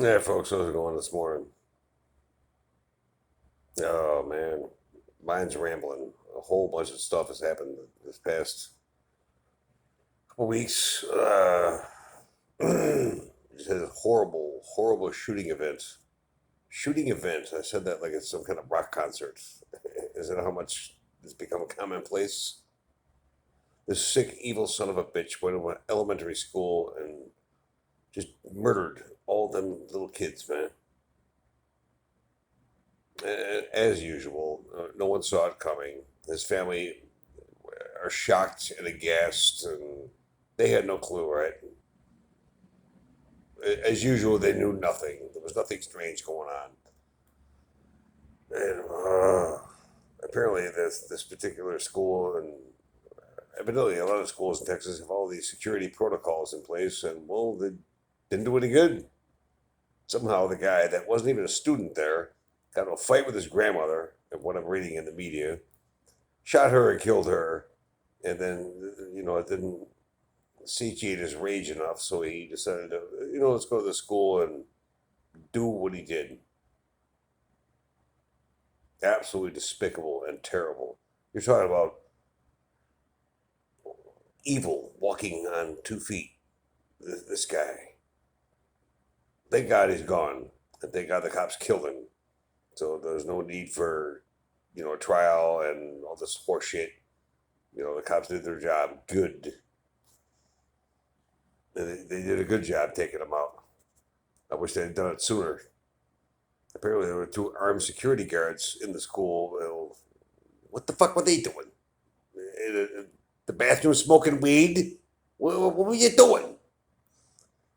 Yeah, folks, how's it going this morning? Oh man, mine's rambling. A whole bunch of stuff has happened this past couple weeks. Just had a horrible, horrible shooting event. Shooting event. I said that like it's some kind of rock concert. Is that how much it's become commonplace? This sick, evil son of a bitch went to an elementary school and just murdered all them little kids, man. As usual, no one saw it coming. His family are shocked and aghast, and they had no clue, right? As usual, they knew nothing. There was nothing strange going on. And apparently, this particular school, and evidently a lot of schools in Texas, have all these security protocols in place, and well, they didn't do any good. Somehow, the guy that wasn't even a student there got in a fight with his grandmother, and what I'm reading in the media, shot her and killed her, and then it didn't satiate his rage enough, so he decided to let's go to the school and do what he did. Absolutely despicable and terrible. You're talking about evil walking on 2 feet. This guy. Thank God he's gone, and thank God the cops killed him. So there's no need for a trial and all this horse shit. The cops did their job good. They did a good job taking him out. I wish they had done it sooner. Apparently, there were two armed security guards in the school. What the fuck were they doing? In the bathroom smoking weed? What were you doing?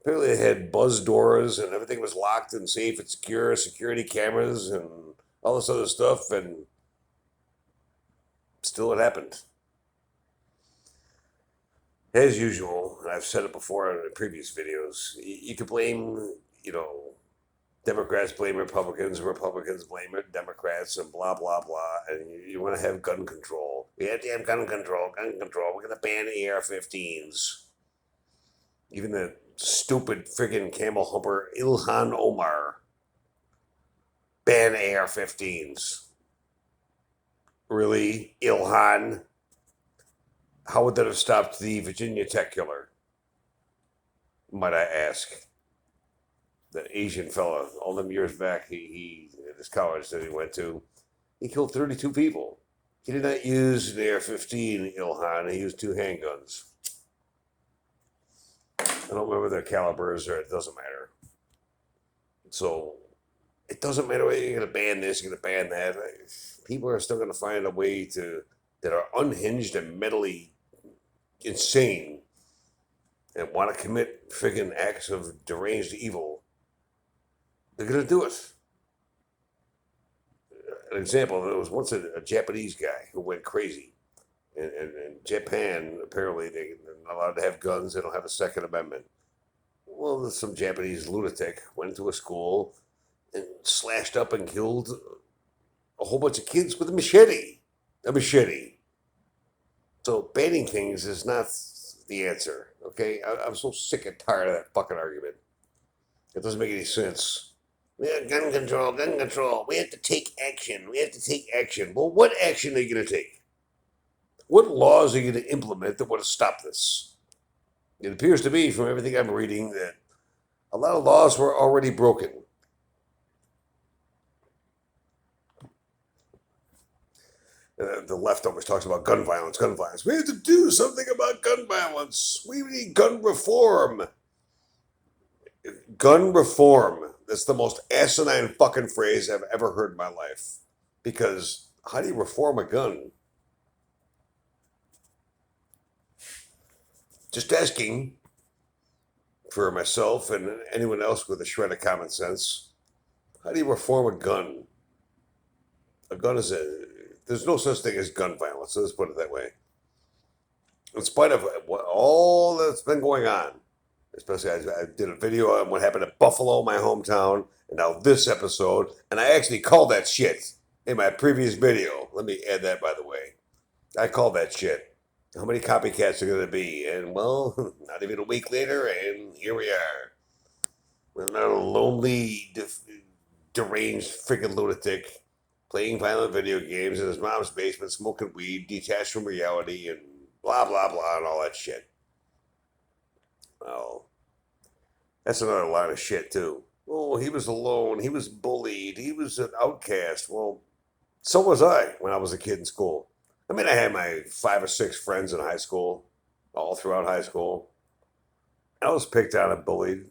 Apparently, they had buzz doors and everything was locked and safe and secure, security cameras and all this other stuff, and still it happened. As usual, and I've said it before in previous videos, you could blame, you know, Democrats blame Republicans, Republicans blame Democrats, and blah blah blah. And you want to have gun control. We have to have gun control, gun control. We're gonna ban AR-15s. Even the stupid friggin' camel humper Ilhan Omar ban AR-15s. Really, Ilhan? How would that have stopped the Virginia Tech killer? Might I ask? The Asian fella, all them years back, he at this college that he went to, he killed 32 people. He did not use an AR-15, Ilhan. He used two handguns. I don't remember their calibers, or it doesn't matter. So it doesn't matter whether you're going to ban this, you're going to ban that. People are still going to find a way to that are unhinged and mentally insane and want to commit friggin' acts of deranged evil. They're going to do it. An example, there was once a Japanese guy who went crazy. In Japan, apparently, they're not allowed to have guns. They don't have a Second Amendment. Well, some Japanese lunatic went to a school and slashed up and killed a whole bunch of kids with a machete. A machete. So banning things is not the answer. Okay, I'm so sick and tired of that fucking argument. It doesn't make any sense. Yeah, gun control, gun control. We have to take action. We have to take action. Well, what action are you going to take? What laws are you going to implement that want to stop this? It appears to me, from everything I'm reading, that a lot of laws were already broken. The left always talks about gun violence, gun violence. We have to do something about gun violence. We need gun reform. Gun reform. That's the most asinine fucking phrase I've ever heard in my life. Because how do you reform a gun? Just asking for myself and anyone else with a shred of common sense. How do you reform a gun? A gun is a. There's no such thing as gun violence. Let's put it that way. In spite of all that's been going on, especially I did a video on what happened at Buffalo, my hometown, and now this episode, and I actually called that shit in my previous video. Let me add that, by the way. I called that shit. How many copycats are going to be? And well, not even a week later, and here we are. Not a lonely, deranged freaking lunatic playing violent video games in his mom's basement, smoking weed, detached from reality, and blah, blah, blah, and all that shit. Well, that's another line of shit, too. Oh, he was alone. He was bullied. He was an outcast. Well, so was I when I was a kid in school. I mean, I had my 5 or 6 friends in high school, all throughout high school. I was picked on and bullied,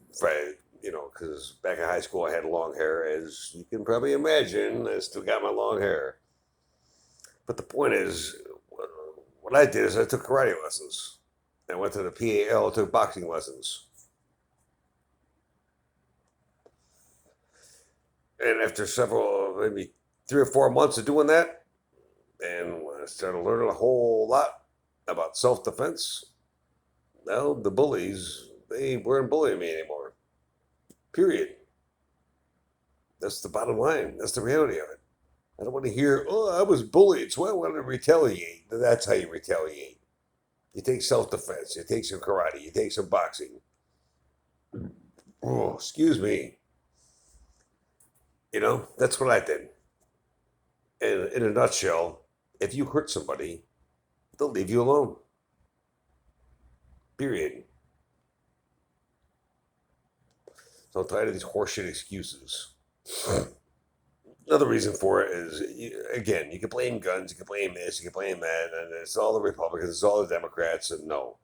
because back in high school I had long hair, as you can probably imagine. I still got my long hair. But the point is, what I did is I took karate lessons. I went to the PAL, took boxing lessons. And after maybe 3 or 4 months of doing that, and I started learning a whole lot about self defense. Well, the bullies, they weren't bullying me anymore. Period. That's the bottom line. That's the reality of it. I don't want to hear, oh, I was bullied, so I wanted to retaliate. That's how you retaliate. You take self defense, you take some karate, you take some boxing. Oh, excuse me. That's what I did. And in a nutshell, if you hurt somebody, they'll leave you alone. Period. So I'm tired of these horseshit excuses. Another reason for it is, again, you can blame guns, you can blame this, you can blame that, and it's all the Republicans, it's all the Democrats, and no.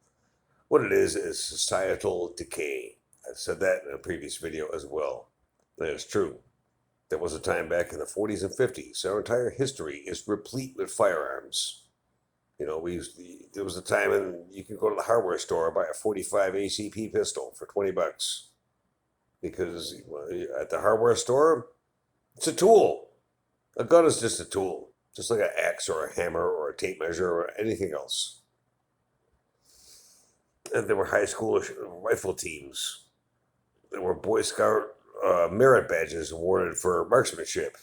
What it is societal decay. I've said that in a previous video as well. And it's true. There was a time back in the 40s and 50s. Our entire history is replete with firearms. There was a time when you could go to the hardware store and buy a 45 ACP pistol for $20. Because at the hardware store, it's a tool. A gun is just a tool, just like an axe or a hammer or a tape measure or anything else. And there were high school rifle teams. There were Boy Scout merit badges awarded for marksmanship.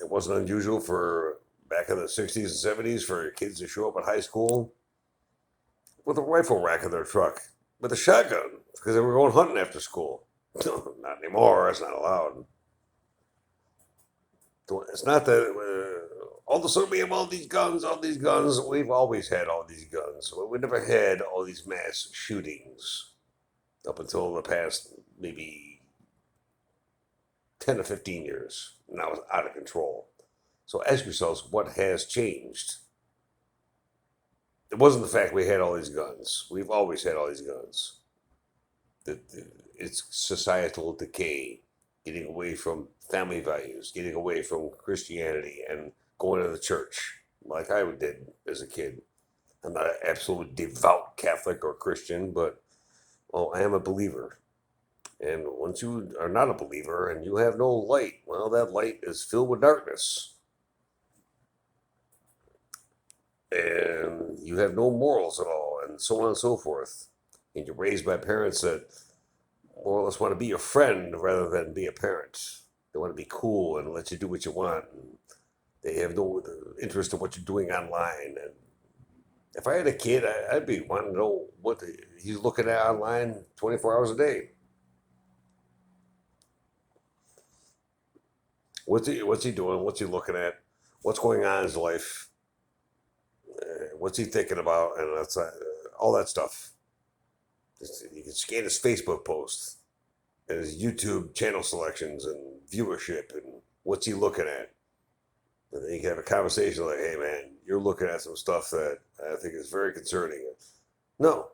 It wasn't unusual for back in the 60s and 70s for kids to show up at high school with a rifle rack in their truck with a shotgun because they were going hunting after school. Not anymore. It's not allowed. It's not that all of a sudden we have all these guns, all these guns. We've always had all these guns. We never had all these mass shootings up until the past maybe 10 to 15 years. Now it's out of control. So ask yourselves, what has changed? It wasn't the fact we had all these guns. We've always had all these guns. It's societal decay, getting away from family values, getting away from Christianity, and going to the church like I did as a kid. I'm not an absolute devout Catholic or Christian, but I am a believer. And once you are not a believer and you have no light, well, that light is filled with darkness. And you have no morals at all, and so on and so forth. And you're raised by parents that more or less want to be your friend rather than be a parent. They want to be cool and let you do what you want. And they have no interest in what you're doing online. And if I had a kid, I'd be wanting to know what he's looking at online 24 hours a day. What's he doing? What's he looking at? What's going on in his life? What's he thinking about? And that's all that stuff. You can scan his Facebook posts and his YouTube channel selections and viewership and what's he looking at. And then you can have a conversation like, hey man, you're looking at some stuff that I think is very concerning. No,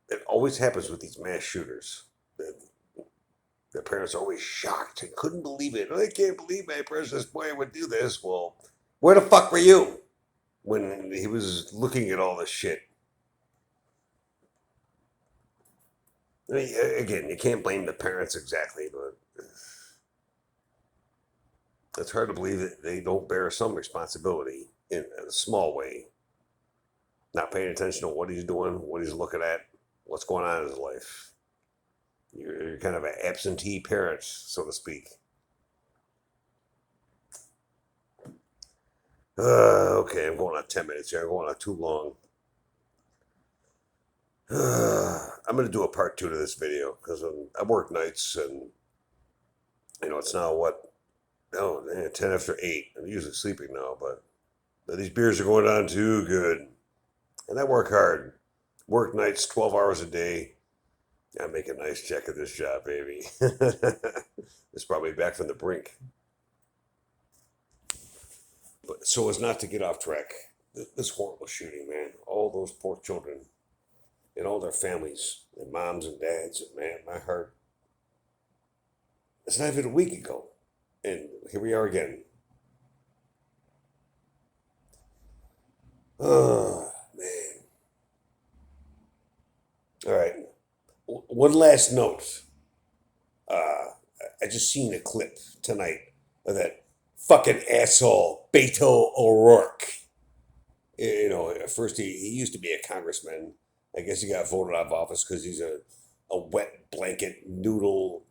it always happens with these mass shooters. Their parents are always shocked and couldn't believe it. I can't believe my precious boy would do this. Well, where the fuck were you when he was looking at all this shit? I mean, again, you can't blame the parents exactly, but it's hard to believe that they don't bear some responsibility in a small way. Not paying attention to what he's doing, what he's looking at, what's going on in his life. You're kind of an absentee parent, so to speak. Okay, I'm going on 10 minutes here. I'm going on too long. I'm gonna do a part two to this video because I work nights and it's now what? Oh, man, 10 after 8. I'm usually sleeping now, but these beers are going on too good, and I work hard. Work nights, 12 hours a day. I make a nice check at this job, baby. It's probably back from the brink. But so as not to get off track, this horrible shooting, man. All those poor children and all their families and moms and dads, and man, my heart. It's not even a week ago, and here we are again. Oh man! All right. One last note. I just seen a clip tonight of that fucking asshole Beto O'Rourke. At first he used to be a congressman. I guess he got voted out of office because he's a wet blanket noodle,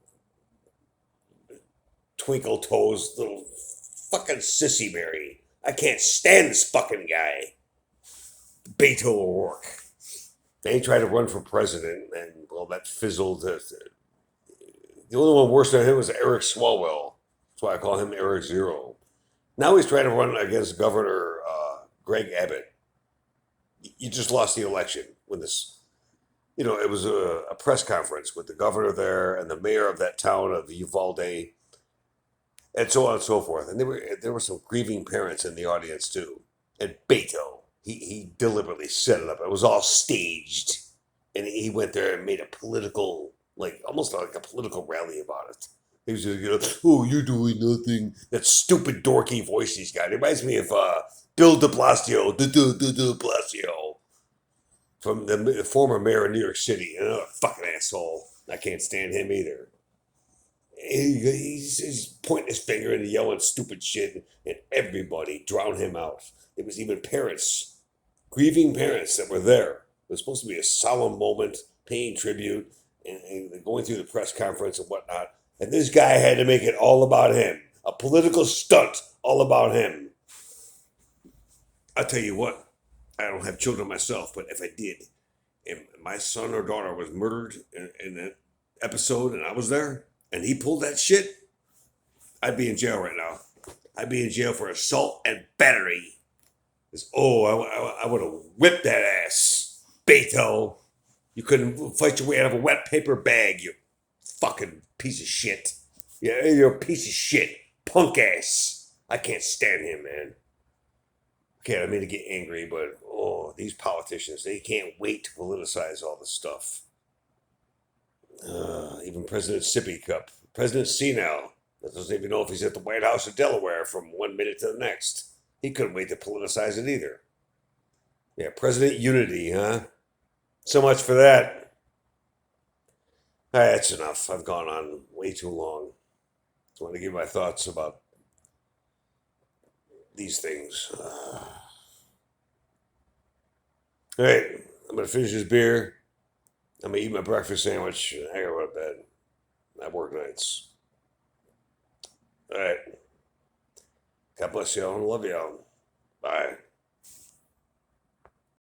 twinkle toes little fucking sissy berry. I can't stand this fucking guy, Beto O'Rourke. Then he tried to run for president, and well, that fizzled. The only one worse than him was Eric Swalwell. That's why I call him Eric Zero. Now he's trying to run against Governor Greg Abbott. You just lost the election when this. It was a press conference with the governor there and the mayor of that town of Uvalde, and so on and so forth. And there were some grieving parents in the audience too. And Beto, he deliberately set it up. It was all staged, and he went there and made a political, like almost like a political rally about it. He was just, oh, you're doing nothing. That stupid dorky voice he's got. It reminds me of Bill de Blasio, de Blasio, from the former mayor of New York City. Another fucking asshole. I can't stand him either. He's pointing his finger and yelling stupid shit, and everybody drowned him out. There was even parents, grieving parents that were there. It was supposed to be a solemn moment, paying tribute, and going through the press conference and whatnot. And this guy had to make it all about him. A political stunt all about him. I'll tell you what, I don't have children myself, but if I did, and my son or daughter was murdered in an episode and I was there, and he pulled that shit, I'd be in jail right now. I'd be in jail for assault and battery. I would have whipped that ass. Beto, you couldn't fight your way out of a wet paper bag, you fucking piece of shit. Yeah, you're a piece of shit. Punk ass. I can't stand him, man. Okay, I mean to get angry, but these politicians, they can't wait to politicize all this stuff. Even President Sippy Cup. President Senile doesn't even know if he's at the White House or Delaware from 1 minute to the next. He couldn't wait to politicize it either. Yeah, President Unity, huh? So much for that. All right, that's enough. I've gone on way too long. Just want to give my thoughts about these things. All right, I'm going to finish this beer. I'm going to eat my breakfast sandwich. I got to go to bed. I work nights. All right. God bless y'all and love y'all. Bye.